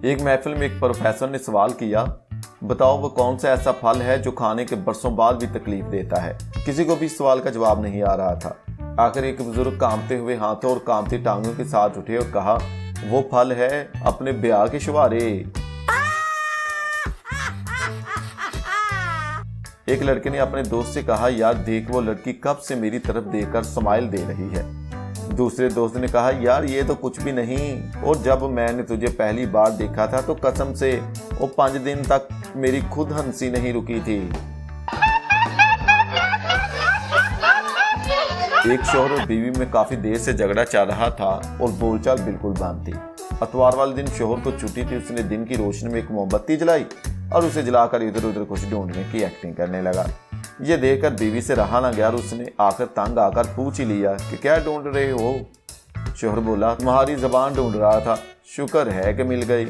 एक महफिल में एक प्रोफेसर ने सवाल किया, बताओ वो कौन सा ऐसा फल है जो खाने के बरसों बाद भी तकलीफ देता है। किसी को भी इस सवाल का जवाब नहीं आ रहा था। आखिर एक बुजुर्ग कांपते हुए हाथों और कांपती टांगों के साथ उठे और कहा, वो फल है अपने ब्याह के शुभारे। एक लड़के ने अपने दोस्त से कहा, यार देख वो लड़की कब से मेरी तरफ देखकर स्माइल दे रही है। दूसरे दोस्त ने कहा, यार ये तो कुछ भी नहीं, और जब मैंने तुझे पहली बार देखा था तो कसम से वो 5 दिन तक मेरी खुद हंसी नहीं रुकी थी। एक शौहर और बीवी में काफी देर से झगड़ा चल रहा था और बोलचाल बिल्कुल बंद थी। इतवार वाले दिन शौहर को छुट्टी थी। उसने दिन की रोशनी में एक मोमबत्ती जलाई और उसे जलाकर इधर उधर कुछ ढूंढने की एक्टिंग करने लगा। ये देखकर बीवी से रहा ना गया और उसने आकर तंग आकर पूछ ही लिया कि क्या ढूंढ रहे हो। शौहर बोला, तुम्हारी जबान ढूंढ रहा था, शुक्र है कि मिल गई।